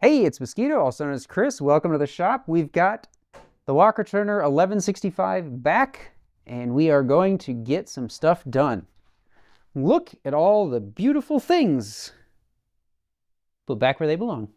Hey, it's Mosquito, also known as Chris. Welcome to the shop. We've got the Walker Turner 1165 back, and we are going to get some stuff done. Look at all the beautiful things. Put back where they belong.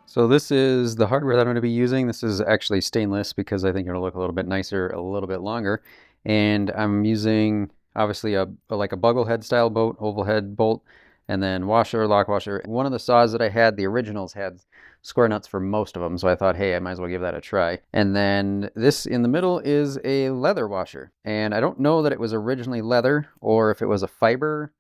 So this is the hardware that I'm going to be using. This is actually stainless because I think it'll look a little bit nicer, a little bit longer. And I'm using obviously like a bugle head style bolt, oval head bolt, and then washer, lock washer. One of the saws that I had, the originals had square nuts for most of them, so I thought, hey, I might as well give that a try. And then this in the middle is a leather washer. And I don't know that it was originally leather or if it was a fiber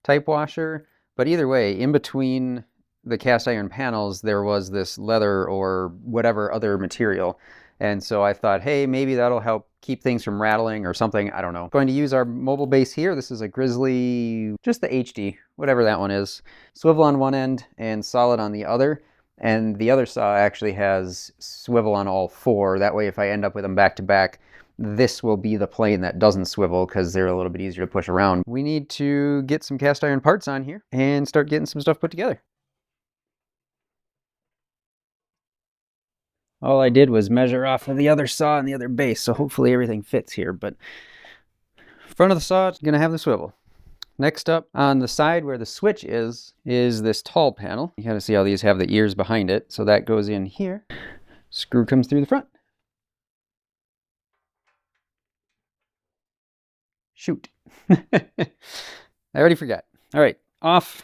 type washer, but either way, in between the cast iron panels, there was this leather or whatever other material. And so I thought, hey, maybe that'll help keep things from rattling or something. I don't know. Going to use our mobile base here. This is a Grizzly, just the HD, whatever that one is. Swivel on one end and solid on the other. And the other saw actually has swivel on all four. That way, if I end up with them back to back, this will be the plane that doesn't swivel because they're a little bit easier to push around. We need to get some cast iron parts on here and start getting some stuff put together. All I did was measure off of the other saw and the other base, so hopefully everything fits here. But front of the saw is going to have the swivel. Next up, on the side where the switch is this tall panel. You got to see how these have the ears behind it. So that goes in here. Screw comes through the front. Shoot. I already forgot. All right, off.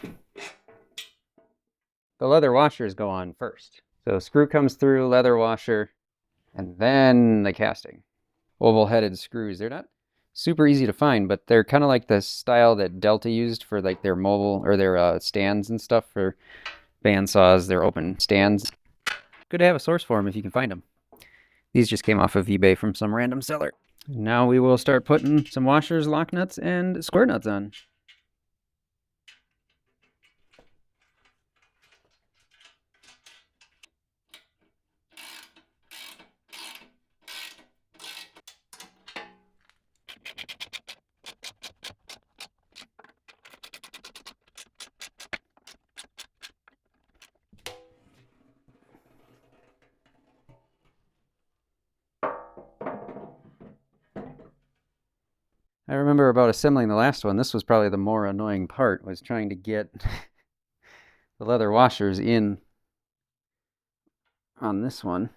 The leather washers go on first. So screw comes through, leather washer, and then the casting. Oval-headed screws. They're not super easy to find, but they're kind of like the style that Delta used for like their mobile or their stands and stuff for bandsaws, their open stands. Good to have a source for them if you can find them. These just came off of eBay from some random seller. Now we will start putting some washers, lock nuts, and square nuts on. I remember about assembling the last one. This was probably the more annoying part, was trying to get the leather washers in on this one.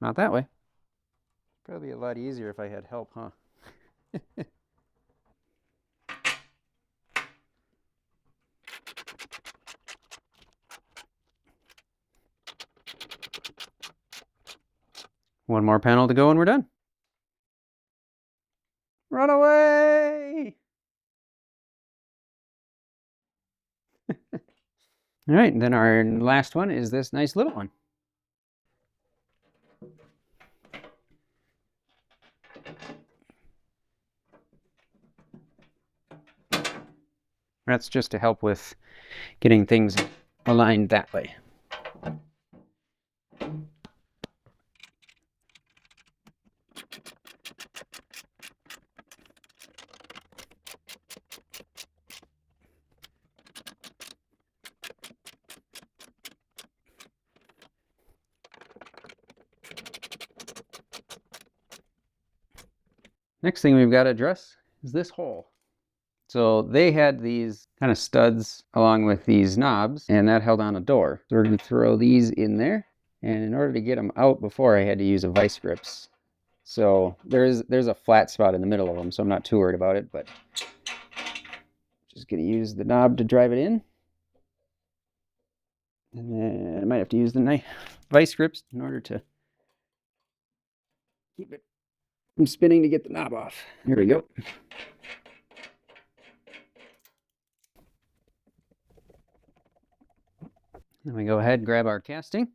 Not that way. Probably a lot easier if I had help, huh? One more panel to go and we're done. Run away! All right, and then our last one is this nice little one. That's just to help with getting things aligned that way. Next thing we've got to address is this hole. So they had these kind of studs along with these knobs, and that held on a door. So we're going to throw these in there, and in order to get them out before, I had to use a vice grips. So there's a flat spot in the middle of them, so I'm not too worried about it, but just going to use the knob to drive it in. And then I might have to use the vice grips in order to keep it from spinning to get the knob off. Here we go. Then we go ahead and grab our casting.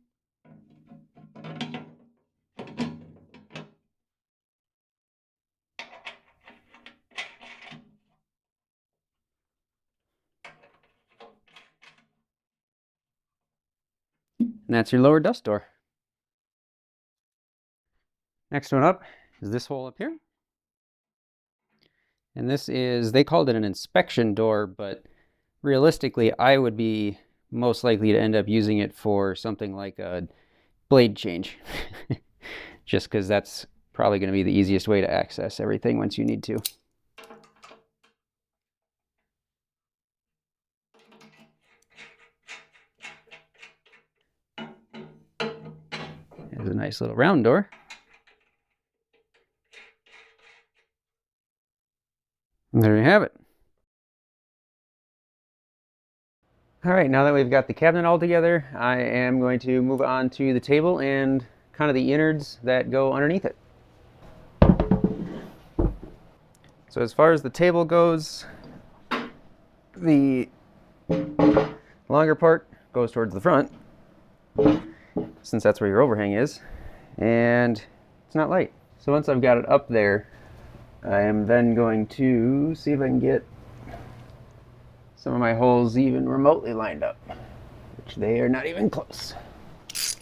And that's your lower dust door. Next one up is this hole up here. And this is, they called it an inspection door, but realistically, I would be most likely to end up using it for something like a blade change. Just because that's probably going to be the easiest way to access everything once you need to. There's a nice little round door. And there you have it. All right, now that we've got the cabinet all together, I am going to move on to the table and kind of the innards that go underneath it. So as far as the table goes, the longer part goes towards the front, since that's where your overhang is, and it's not light. So once I've got it up there, I am then going to see if I can get some of my holes even remotely lined up, which they are not even close.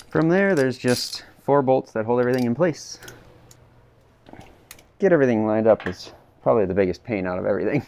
From there, there's just 4 bolts that hold everything in place. Get everything lined up is probably the biggest pain out of everything.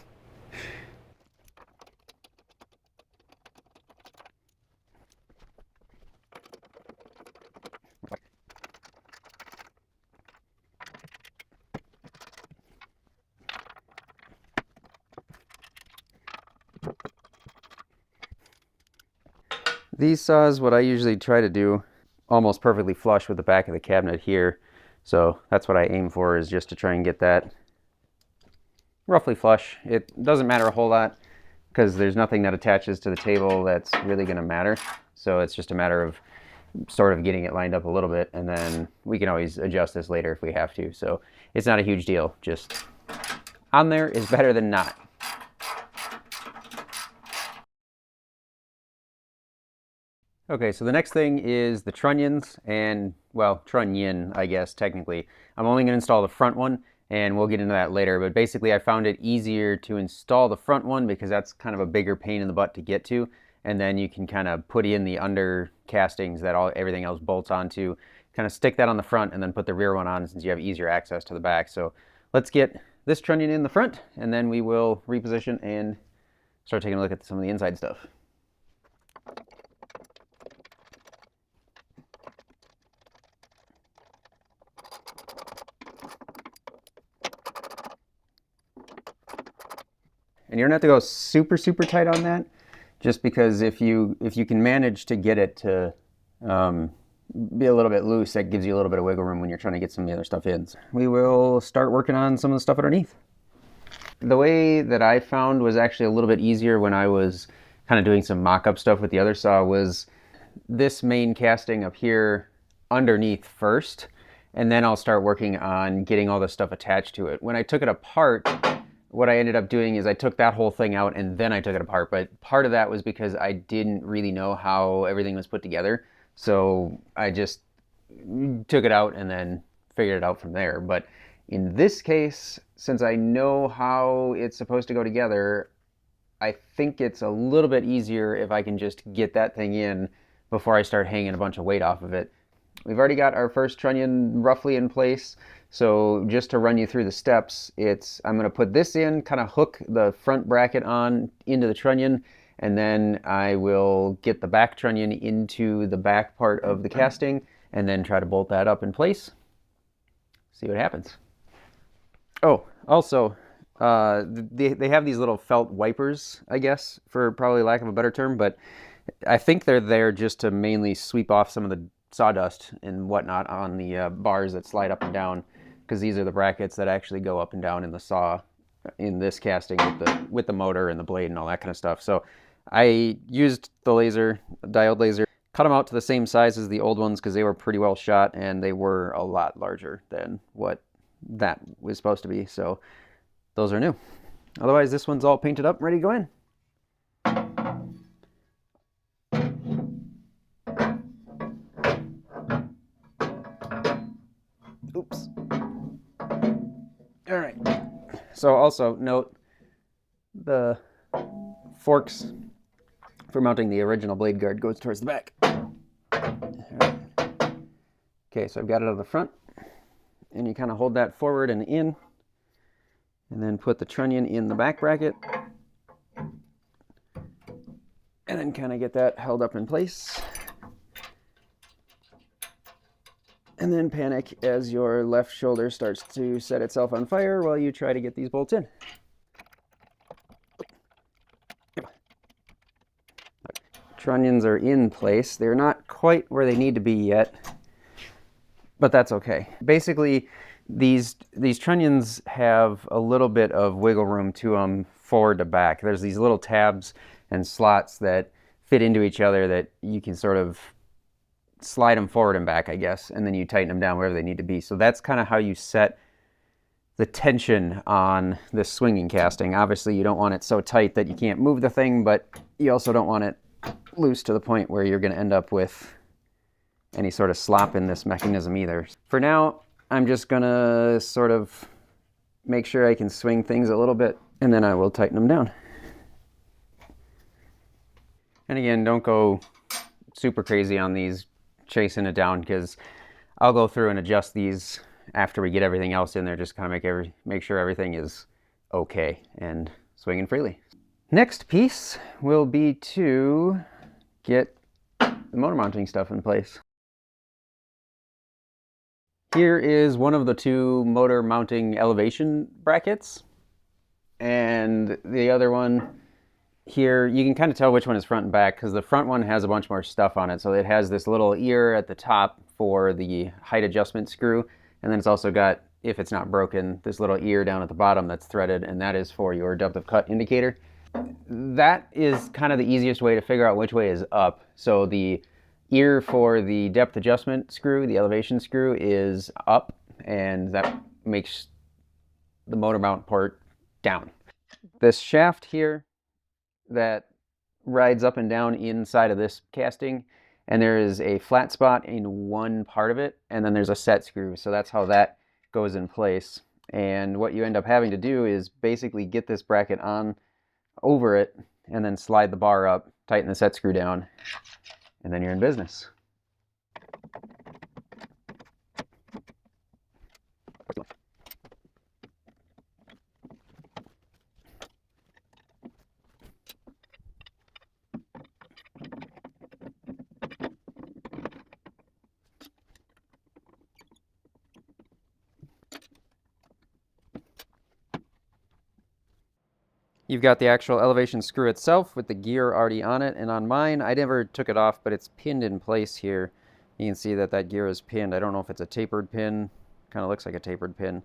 These saws, what I usually try to do, almost perfectly flush with the back of the cabinet here. So that's what I aim for, is just to try and get that roughly flush. It doesn't matter a whole lot because there's nothing that attaches to the table that's really going to matter. So it's just a matter of sort of getting it lined up a little bit, and then we can always adjust this later if we have to. So it's not a huge deal. Just on there is better than not. Okay, so the next thing is the trunnions, and well, trunnion, I guess, technically. I'm only going to install the front one, and we'll get into that later, but basically I found it easier to install the front one because that's kind of a bigger pain in the butt to get to, and then you can kind of put in the under castings that everything else bolts onto, kind of stick that on the front, and then put the rear one on since you have easier access to the back. So let's get this trunnion in the front, and then we will reposition and start taking a look at some of the inside stuff. And you don't have to go super tight on that, just because if you can manage to get it to be a little bit loose, that gives you a little bit of wiggle room when you're trying to get some of the other stuff in. We will start working on some of the stuff underneath. The way that I found was actually a little bit easier when I was kind of doing some mock-up stuff with the other saw was this main casting up here underneath first, and then I'll start working on getting all the stuff attached to it. When I took it apart, what I ended up doing is I took that whole thing out and then I took it apart. But part of that was because I didn't really know how everything was put together. So I just took it out and then figured it out from there. But in this case, since I know how it's supposed to go together, I think it's a little bit easier if I can just get that thing in before I start hanging a bunch of weight off of it. We've already got our first trunnion roughly in place. So just to run you through the steps, I'm going to put this in, kind of hook the front bracket on into the trunnion, and then I will get the back trunnion into the back part of the casting, and then try to bolt that up in place. See what happens. Oh, also, they have these little felt wipers, I guess, for probably lack of a better term, but I think they're there just to mainly sweep off some of the sawdust and whatnot on the bars that slide up and down, because these are the brackets that actually go up and down in the saw in this casting with the motor and the blade and all that kind of stuff. So I used the diode laser, cut them out to the same size as the old ones because they were pretty well shot and they were a lot larger than what that was supposed to be. So those are new. Otherwise, this one's all painted up, ready to go in. Oops. All right. So also note the forks for mounting the original blade guard goes towards the back. Right. Okay, so I've got it on the front, and you kind of hold that forward and in, And then put the trunnion in the back bracket. And then kind of get that held up in place. And then panic as your left shoulder starts to set itself on fire while you try to get these bolts in. Trunnions are in place. They're not quite where they need to be yet, but that's okay. Basically, these trunnions have a little bit of wiggle room to them forward to back. There's these little tabs and slots that fit into each other that you can sort of slide them forward and back, I guess, and then you tighten them down wherever they need to be. So that's kind of how you set the tension on this swinging casting. Obviously, you don't want it so tight that you can't move the thing, but you also don't want it loose to the point where you're going to end up with any sort of slop in this mechanism either. For now, I'm just going to sort of make sure I can swing things a little bit, and then I will tighten them down. And again, don't go super crazy on these chasing it down, because I'll go through and adjust these after we get everything else in there, just kind of make sure everything is okay and swinging freely. Next piece will be to get the motor mounting stuff in place. Here is one of the two motor mounting elevation brackets, and the other one here, you can kind of tell which one is front and back because the front one has a bunch more stuff on it. So it has this little ear at the top for the height adjustment screw, and then it's also got, if it's not broken, this little ear down at the bottom that's threaded, and that is for your depth of cut indicator. That is kind of the easiest way to figure out which way is up. So the ear for the depth adjustment screw, the elevation screw, is up, and that makes the motor mount port down. This shaft here that rides up and down inside of this casting, and there is a flat spot in one part of it, and then there's a set screw, so that's how that goes in place. And what you end up having to do is basically get this bracket on over it and then slide the bar up, tighten the set screw down, and then you're in business. You've got the actual elevation screw itself with the gear already on it, and on mine, I never took it off, but it's pinned in place here. You can see that that gear is pinned. I don't know if it's a tapered pin, kind of looks like a tapered pin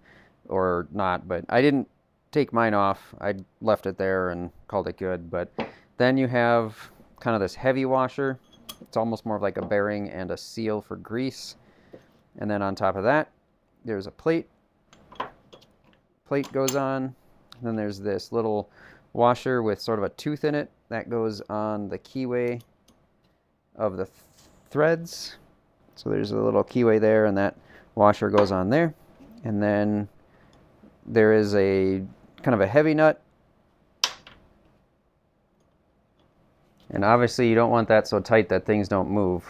or not, but I didn't take mine off. I left it there and called it good. But then you have kind of this heavy washer. It's almost more of like a bearing and a seal for grease. And then on top of that, there's a plate. Plate goes on. And then there's this little washer with sort of a tooth in it that goes on the keyway of the threads. So there's a little keyway there, and that washer goes on there. And then there is a kind of a heavy nut. And obviously you don't want that so tight that things don't move.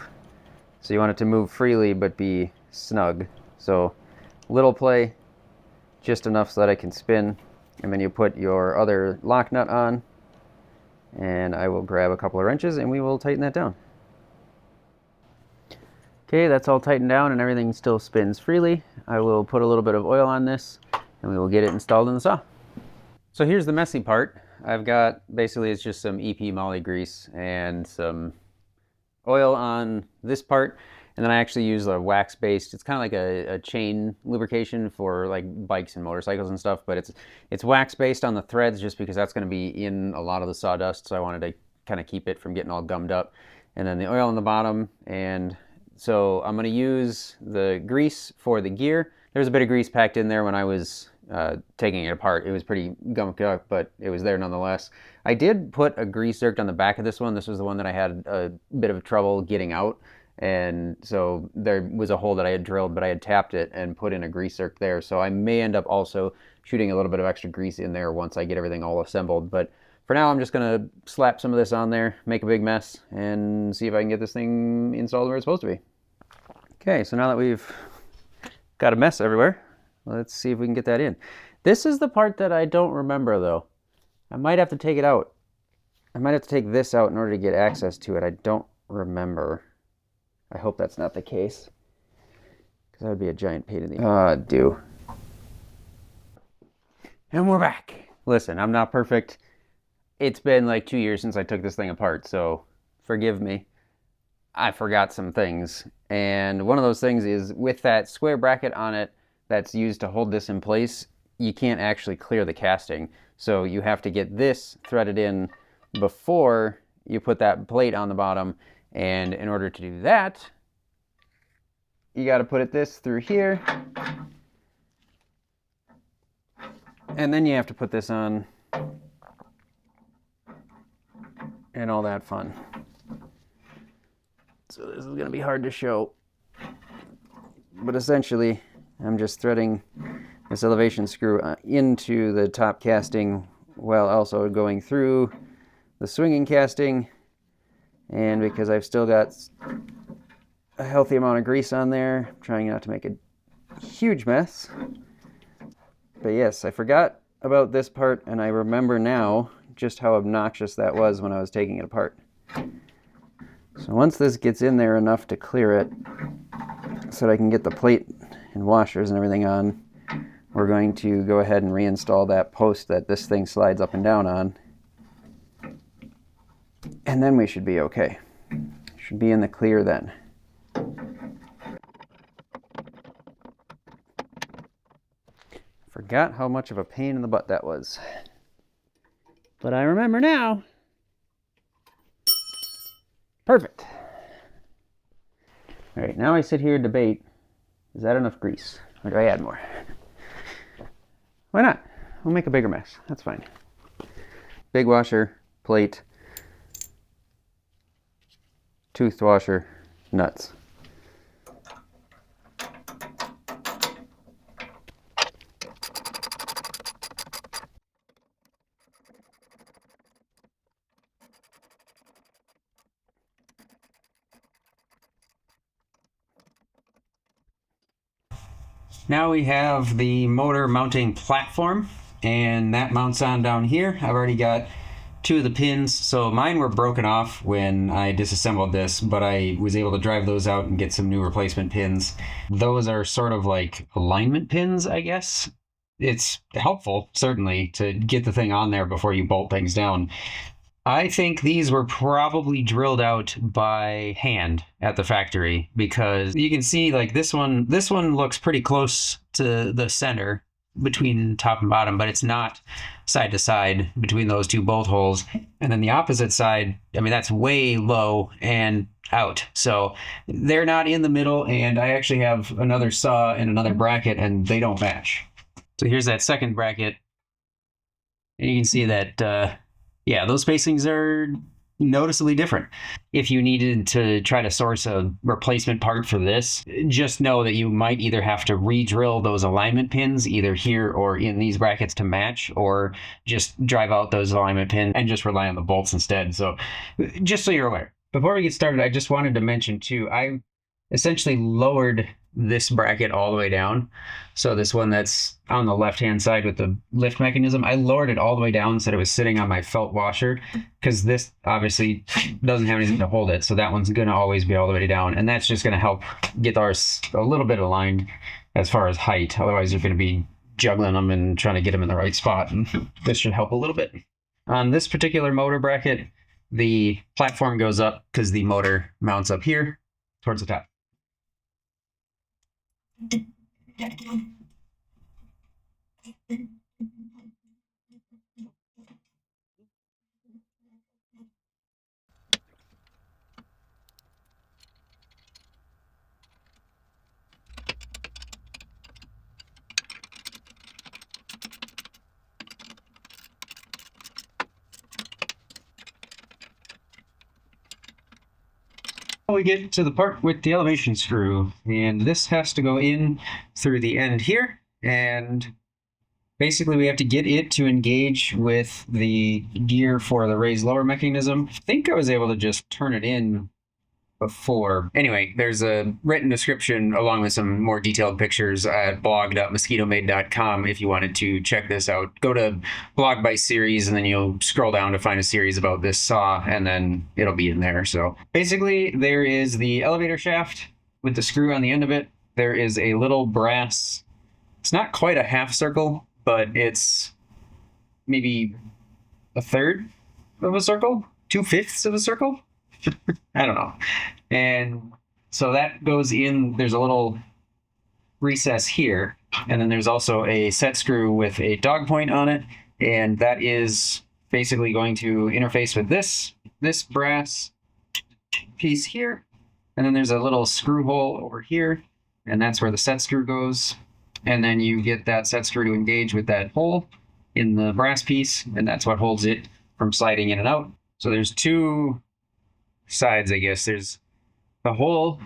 So you want it to move freely but be snug. So little play, just enough so that I can spin. And then you put your other lock nut on, and I will grab a couple of wrenches and we will tighten that down. Okay, that's all tightened down and everything still spins freely. I will put a little bit of oil on this and we will get it installed in the saw. So here's the messy part. I've got, basically it's just some EP moly grease and some oil on this part. And then I actually use a wax-based, it's kind of like a chain lubrication for like bikes and motorcycles and stuff, but it's wax-based on the threads just because that's going to be in a lot of the sawdust, so I wanted to kind of keep it from getting all gummed up. And then the oil on the bottom, and so I'm going to use the grease for the gear. There's a bit of grease packed in there when I was taking it apart. It was pretty gummed up, but it was there nonetheless. I did put a grease zerk on the back of this one. This was the one that I had a bit of trouble getting out. And so there was a hole that I had drilled, but I had tapped it and put in a grease zerk there. So I may end up also shooting a little bit of extra grease in there once I get everything all assembled. But for now, I'm just going to slap some of this on there, make a big mess, and see if I can get this thing installed where it's supposed to be. Okay, so now that we've got a mess everywhere, let's see if we can get that in. This is the part that I don't remember though. I might have to take it out. I might have to take this out in order to get access to it. I don't remember. I hope that's not the case, because that would be a giant pain in the And we're back. Listen, I'm not perfect. It's been like 2 years since I took this thing apart, so forgive me. I forgot some things. And one of those things is with that square bracket on it that's used to hold this in place, you can't actually clear the casting. So you have to get this threaded in before you put that plate on the bottom. And in order to do that, you got to put this through here. And then you have to put this on. And all that fun. So this is going to be hard to show. But essentially, I'm just threading this elevation screw into the top casting while also going through the swinging casting. And because I've still got a healthy amount of grease on there, I'm trying not to make a huge mess. But yes, I forgot about this part, and I remember now just how obnoxious that was when I was taking it apart. So once this gets in there enough to clear it, so that I can get the plate and washers and everything on, we're going to go ahead and reinstall that post that this thing slides up and down on. And then we should be okay. Should be in the clear then. Forgot how much of a pain in the butt that was. But I remember now. Perfect. All right, now I sit here and debate, is that enough grease? Or do I add more? Why not? We'll make a bigger mess. That's fine. Big washer, plate, tooth washer, nuts. Now we have the motor mounting platform, and that mounts on down here. I've already got 2 of the pins, so mine were broken off when I disassembled this, but I was able to drive those out and get some new replacement pins. Those are sort of like alignment pins, I guess. It's helpful, certainly, to get the thing on there before you bolt things down. I think these were probably drilled out by hand at the factory, because you can see like this one looks pretty close to the center between top and bottom, but it's not side to side between those 2 bolt holes. And then the opposite side, I mean, that's way low and out. So they're not in the middle, and I actually have another saw and another bracket, and they don't match. So here's that second bracket. And you can see that yeah, those spacings are noticeably different. If you needed to try to source a replacement part for this, just know that you might either have to re-drill those alignment pins either here or in these brackets to match, or just drive out those alignment pins and just rely on the bolts instead. So just so you're aware. Before we get started, I just wanted to mention too, I essentially lowered this bracket all the way down. So this one that's on the left-hand side with the lift mechanism, I lowered it all the way down so that it was sitting on my felt washer, because this obviously doesn't have anything to hold it. So that one's going to always be all the way down. And that's just going to help get ours a little bit aligned as far as height. Otherwise, you're going to be juggling them and trying to get them in the right spot. And this should help a little bit. On this particular motor bracket, the platform goes up because the motor mounts up here towards the top. We get to the part with the elevation screw, and this has to go in through the end here, and basically we have to get it to engage with the gear for the raise lower mechanism. I think I was able to just turn it in before. Anyway, there's a written description along with some more detailed pictures at blog.mosquitomade.com if you wanted to check this out. Go to blog by series and then you'll scroll down to find a series about this saw and then it'll be in there. So basically there is the elevator shaft with the screw on the end of it. There is a little brass, it's not quite a half circle, but it's maybe a third of a circle, 2/5 of a circle. I don't know. And so that goes in, there's a little recess here, and then there's also a set screw with a dog point on it, and that is basically going to interface with this brass piece here, and then there's a little screw hole over here, and that's where the set screw goes, and then you get that set screw to engage with that hole in the brass piece, and that's what holds it from sliding in and out. So there's two sides, I guess. There's the hole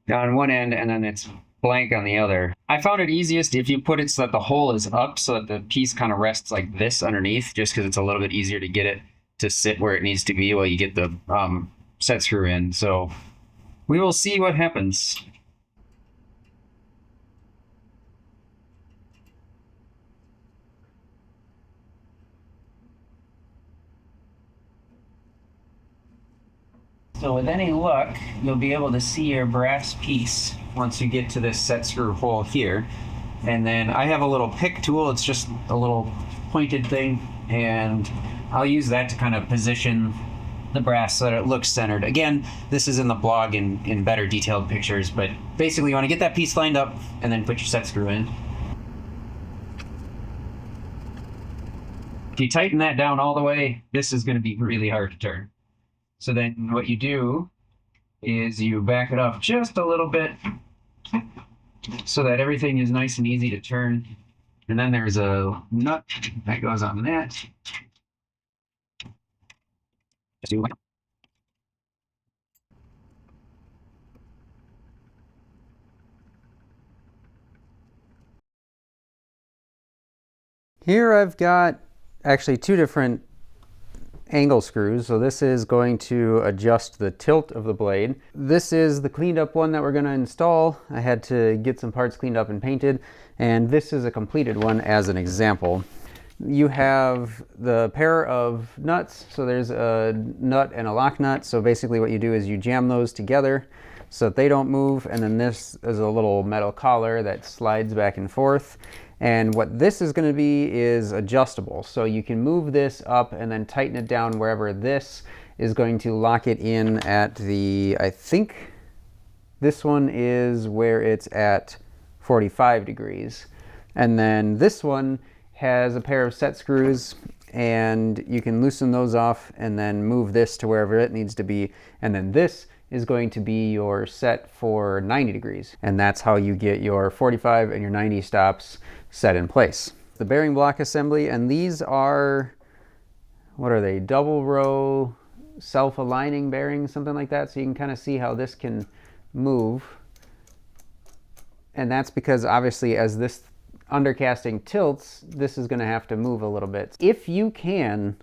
on one end and then it's blank on the other. I found it easiest if you put it so that the hole is up so that the piece kind of rests like this underneath, just because it's a little bit easier to get it to sit where it needs to be while you get the set screw in. So we will see what happens. So with any luck, you'll be able to see your brass piece once you get to this set screw hole here. And then I have a little pick tool. It's just a little pointed thing. And I'll use that to kind of position the brass so that it looks centered. Again, this is in the blog in better detailed pictures, but basically you want to get that piece lined up and then put your set screw in. If you tighten that down all the way, this is going to be really hard to turn. So then what you do is you back it off just a little bit so that everything is nice and easy to turn. And then there's a nut that goes on that. Just do like here I've got actually two different angle screws. So this is going to adjust the tilt of the blade. This is the cleaned up one that we're going to install. I had to get some parts cleaned up and painted, and this is a completed one as an example. You have the pair of nuts. So there's a nut and a lock nut. So basically what you do is you jam those together so that they don't move, and then this is a little metal collar that slides back and forth. And what this is going to be is adjustable. So you can move this up and then tighten it down wherever this is going to lock it in at the, I think this one is where it's at 45 degrees. And then this one has a pair of set screws, and you can loosen those off and then move this to wherever it needs to be. And then this is going to be your set for 90 degrees. And that's how you get your 45 and your 90 stops set in place. The bearing block assembly, and these are, what are they, double row self-aligning bearings, something like that. So you can kind of see how this can move. And that's because obviously as this undercasting tilts, this is going to have to move a little bit. If you can,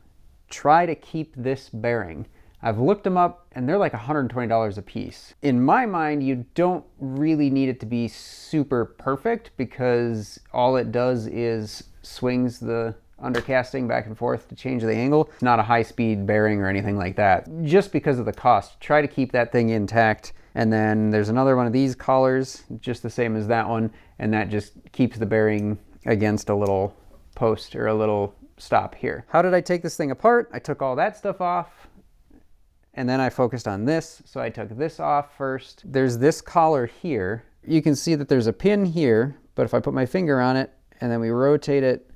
try to keep this bearing. I've looked them up and they're like $120 a piece. In my mind, you don't really need it to be super perfect because all it does is swings the undercasting back and forth to change the angle. It's not a high-speed bearing or anything like that. Just because of the cost, try to keep that thing intact. And then there's another one of these collars, just the same as that one, and that just keeps the bearing against a little post or a little stop here. How did I take this thing apart? I took all that stuff off, and then I focused on this. So I took this off first. There's this collar here. You can see that there's a pin here, but if I put my finger on it and then we rotate it,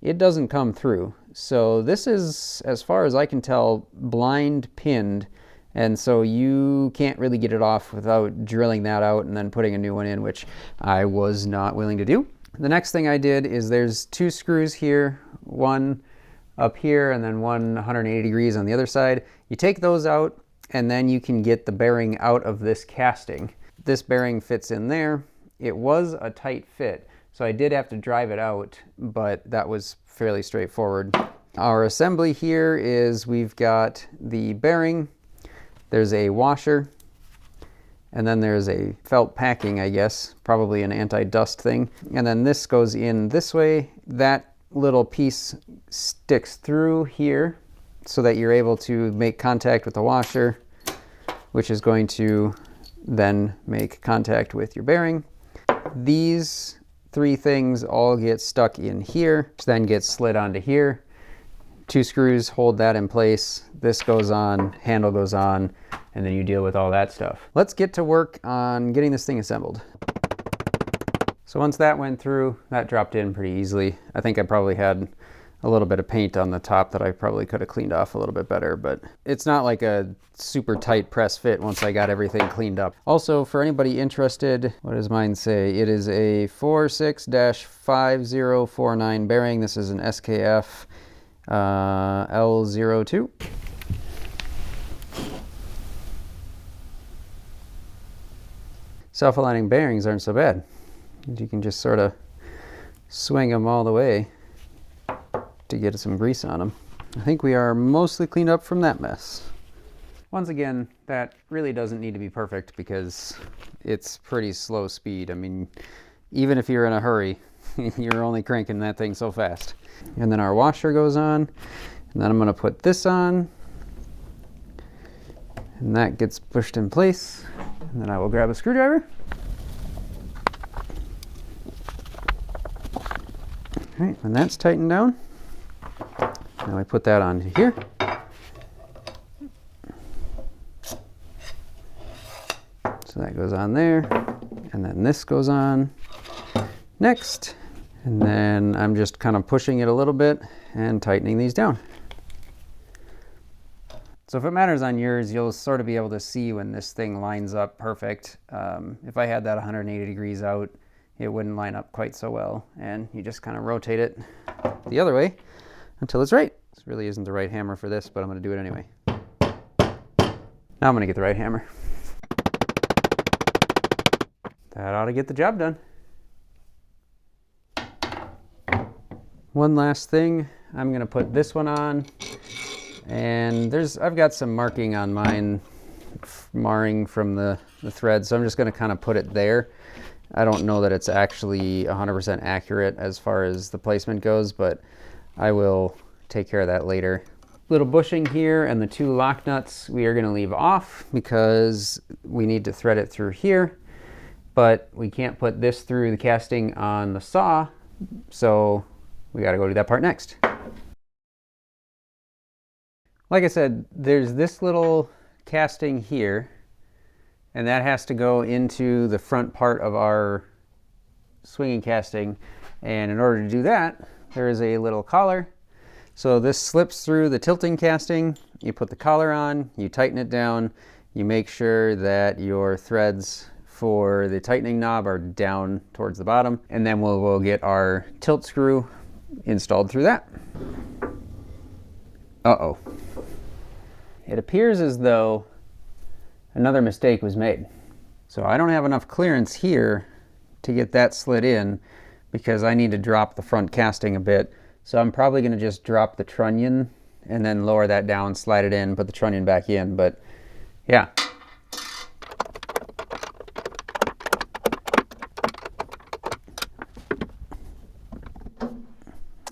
it doesn't come through. So this is, as far as I can tell, blind pinned. And so you can't really get it off without drilling that out and then putting a new one in, which I was not willing to do. The next thing I did is there's two screws here, one up here and then one 180 degrees on the other side. You take those out and then you can get the bearing out of this casting. This bearing fits in there. It was a tight fit, so I did have to drive it out, but that was fairly straightforward. Our assembly here is we've got the bearing, there's a washer, And then there's a felt packing, I guess, probably an anti-dust thing. And then this goes in this way. That little piece sticks through here so that you're able to make contact with the washer, which is going to then make contact with your bearing. These three things all get stuck in here, which then gets slid onto here. 2 screws hold that in place. This goes on, handle goes on, and then you deal with all that stuff. Let's get to work on getting this thing assembled. So once that went through, that dropped in pretty easily. I think I probably had a little bit of paint on the top that I probably could have cleaned off a little bit better, but it's not like a super tight press fit once I got everything cleaned up. Also, for anybody interested, what does mine say? It is a 46-5049 bearing. This is an SKF L02. Self-aligning bearings aren't so bad. You can just sort of swing them all the way to get some grease on them. I think we are mostly cleaned up from that mess. Once again, that really doesn't need to be perfect because it's pretty slow speed. I mean, even if you're in a hurry, you're only cranking that thing so fast. And then our washer goes on, and then I'm going to put this on, and that gets pushed in place. And then I will grab a screwdriver. All right, when that's tightened down, now I put that on here. So that goes on there, and then this goes on next. And then I'm just kind of pushing it a little bit and tightening these down. So if it matters on yours, you'll sort of be able to see when this thing lines up perfect. If I had that 180 degrees out, it wouldn't line up quite so well. And you just kind of rotate it the other way until it's right. This really isn't the right hammer for this, but I'm going to do it anyway. Now I'm going to get the right hammer. That ought to get the job done. One last thing, I'm going to put this one on. And I've got some marking on mine, marring from the thread, so I'm just going to kind of put it there. I don't know that it's actually 100% accurate as far as the placement goes, but I will take care of that later. Little bushing here, and the 2 lock nuts we are going to leave off because we need to thread it through here, but we can't put this through the casting on the saw, so we got to go do that part next. Like I said, there's this little casting here, and that has to go into the front part of our swinging casting. And in order to do that, there is a little collar. So this slips through the tilting casting. You put the collar on, you tighten it down, you make sure that your threads for the tightening knob are down towards the bottom, and then we'll get our tilt screw installed through that. Uh-oh. It appears as though another mistake was made. So I don't have enough clearance here to get that slid in because I need to drop the front casting a bit. So I'm probably going to just drop the trunnion and then lower that down, slide it in, put the trunnion back in. But yeah.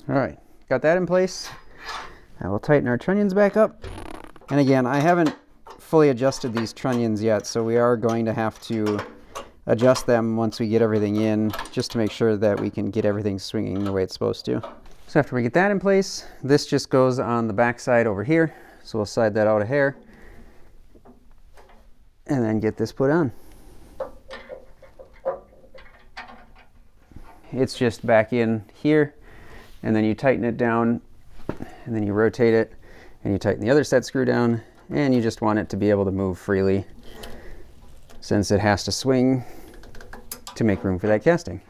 All right, got that in place. I will tighten our trunnions back up. And again, I haven't fully adjusted these trunnions yet, so we are going to have to adjust them once we get everything in, just to make sure that we can get everything swinging the way it's supposed to. So after we get that in place, this just goes on the back side over here. So we'll slide that out a hair and then get this put on. It's just back in here, and then you tighten it down, and then you rotate it, and you tighten the other set screw down, and you just want it to be able to move freely since it has to swing to make room for that casting.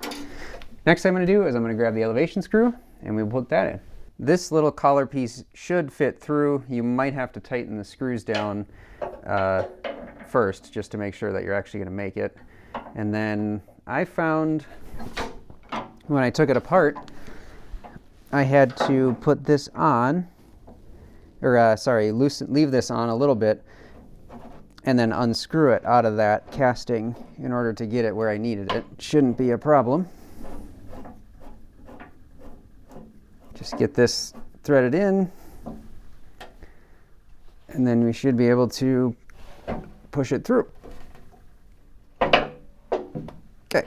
Next thing I'm going to do is I'm going to grab the elevation screw and we'll put that in. This little collar piece should fit through. You might have to tighten the screws down first just to make sure that you're actually going to make it. And then I found when I took it apart, I had to put this on, or leave this on a little bit, and then unscrew it out of that casting in order to get it where I needed it. Shouldn't be a problem. Just get this threaded in, and then we should be able to push it through. Okay.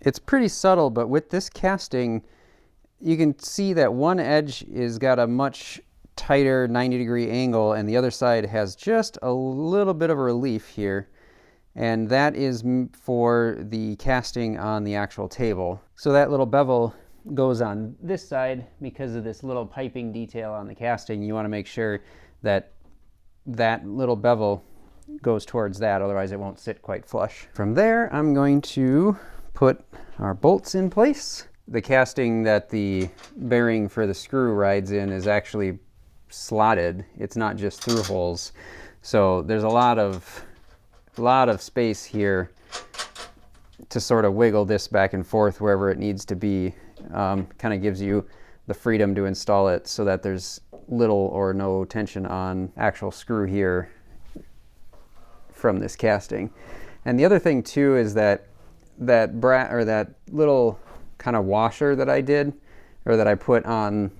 It's pretty subtle, but with this casting, you can see that one edge is got a much tighter 90-degree angle, and the other side has just a little bit of a relief here, and that is for the casting on the actual table. So that little bevel goes on this side because of this little piping detail on the casting. You want to make sure that that little bevel goes towards that, otherwise it won't sit quite flush. From there, I'm going to put our bolts in place. The casting that the bearing for the screw rides in is actually slotted. It's not just through holes. So there's a lot of space here to sort of wiggle this back and forth wherever it needs to be. Kind of gives you the freedom to install it so that there's little or no tension on actual screw here from this casting. And the other thing too is that that little kind of washer that I did, or that I put on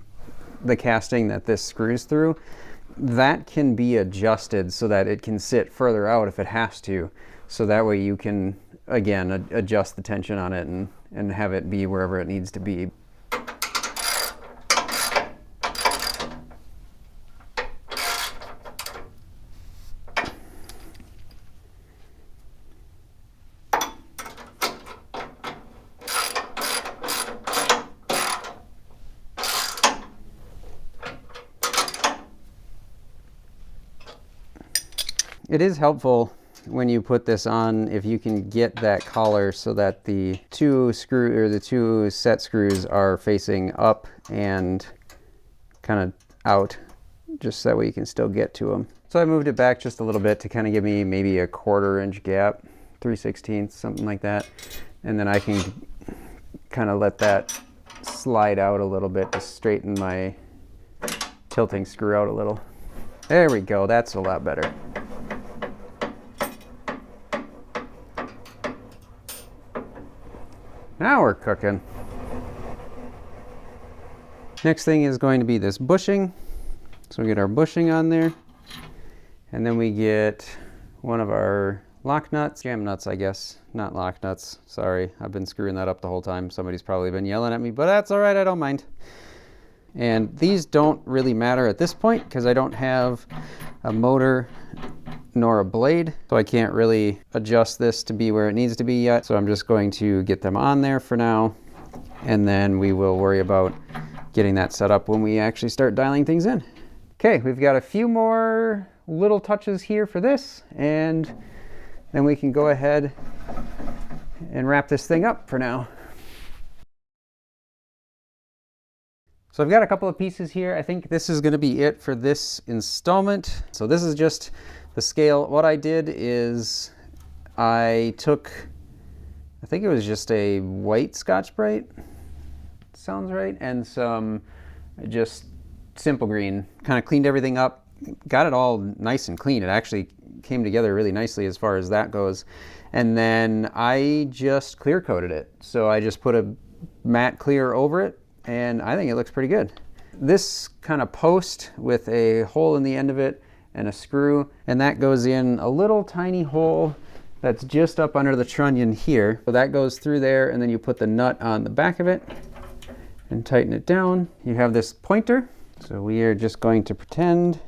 the casting that this screws through, that can be adjusted so that it can sit further out if it has to. So that way you can, again, adjust the tension on it and have it be wherever it needs to be. It is helpful when you put this on if you can get that collar so that the two set screws are facing up and kind of out, just that way you can still get to them. So I moved it back just a little bit to kind of give me maybe a 1/4 inch gap, 3/16, something like that. And then I can kind of let that slide out a little bit to straighten my tilting screw out a little. There we go, that's a lot better. Now we're cooking. Next thing is going to be this bushing. So we get our bushing on there, and then we get one of our lock nuts, jam nuts, I guess, not lock nuts. Sorry, I've been screwing that up the whole time. Somebody's probably been yelling at me, but that's all right, I don't mind. And these don't really matter at this point because I don't have a motor nor a blade, so I can't really adjust this to be where it needs to be yet. So I'm just going to get them on there for now, and then we will worry about getting that set up when we actually start dialing things in. Okay, we've got a few more little touches here for this, and then we can go ahead and wrap this thing up for now. So I've got a couple of pieces here. I think this is going to be it for this installment. So this is just the scale. What I did is I took, I think it was just a white Scotch-Brite, sounds right, and some just simple green. Kind of cleaned everything up, got it all nice and clean. It actually came together really nicely as far as that goes. And then I just clear coated it. So I just put a matte clear over it, and I think it looks pretty good. This kind of post with a hole in the end of it and a screw, and that goes in a little tiny hole that's just up under the trunnion here. So that goes through there, and then you put the nut on the back of it and tighten it down. You have this pointer, so we are just going to pretend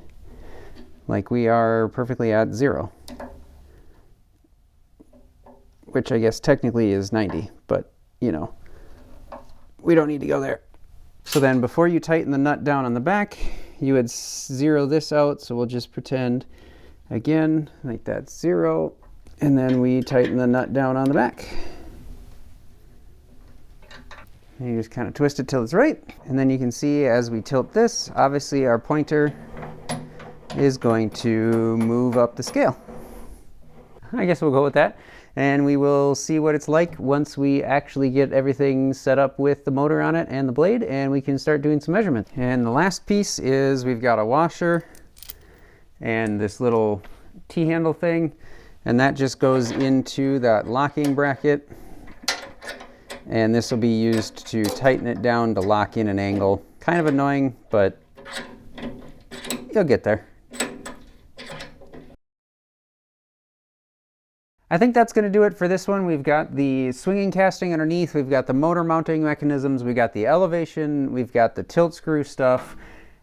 like we are perfectly at 0, which I guess technically is 90, but you know, we don't need to go there. So then before you tighten the nut down on the back, you would 0 this out. So we'll just pretend again like that's 0, and then we tighten the nut down on the back. And you just kind of twist it till it's right, and then you can see as we tilt this, obviously our pointer is going to move up the scale. I guess we'll go with that, and we will see what it's like once we actually get everything set up with the motor on it and the blade, and we can start doing some measurements. And the last piece is we've got a washer and this little T-handle thing, and that just goes into that locking bracket, and this will be used to tighten it down to lock in an angle. Kind of annoying, but you'll get there. I think that's going to do it for this one. We've got the swinging casting underneath, we've got the motor mounting mechanisms, we've got the elevation, we've got the tilt screw stuff,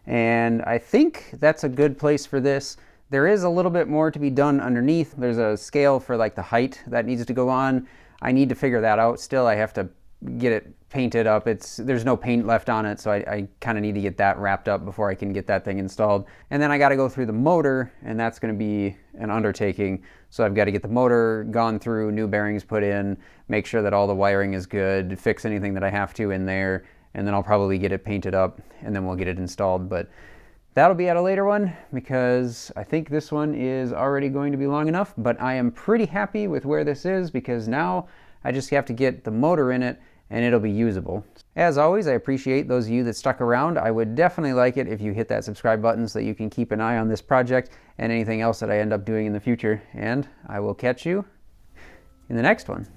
and I think that's a good place for this. There is a little bit more to be done underneath. There's a scale for like the height that needs to go on. I need to figure that out still. I have to get it painted up. There's no paint left on it, so I kind of need to get that wrapped up before I can get that thing installed. And then I got to go through the motor, and that's going to be an undertaking. So I've got to get the motor gone through, new bearings put in, make sure that all the wiring is good, fix anything that I have to in there, and then I'll probably get it painted up, and then we'll get it installed. But that'll be at a later one, because I think this one is already going to be long enough. But I am pretty happy with where this is, because now I just have to get the motor in it and it'll be usable. As always, I appreciate those of you that stuck around. I would definitely like it if you hit that subscribe button so that you can keep an eye on this project and anything else that I end up doing in the future. And I will catch you in the next one.